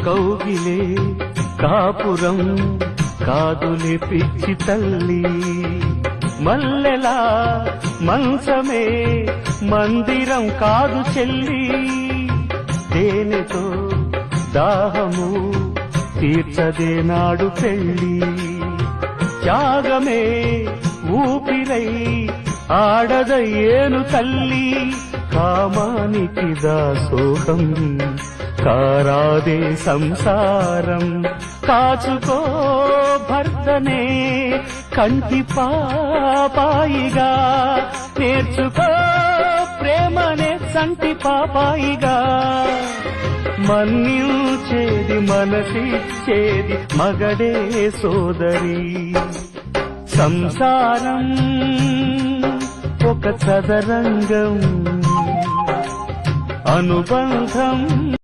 కౌగిలే కాపురం కాదులే పిచ్చి తల్లి, మల్లెలా మంచమే మందిరం కాదు చెల్లి, తేనెతో దాహము తీర్చదే నాడు పెళ్ళి, త్యాగమే ఊపిరై ఆడదయ్యేను తల్లి, కామానికి దాసోహం కారాదే సంసారం, కాచుకో భర్తనే కంటి పాపాయిగా, నేర్చుకో ప్రేమనే సంటి పాపాయిగా, మన్నించేది మనసిచ్చేది మగడే సోదరి, సంసారం ఒక చదరంగం అనుబంధం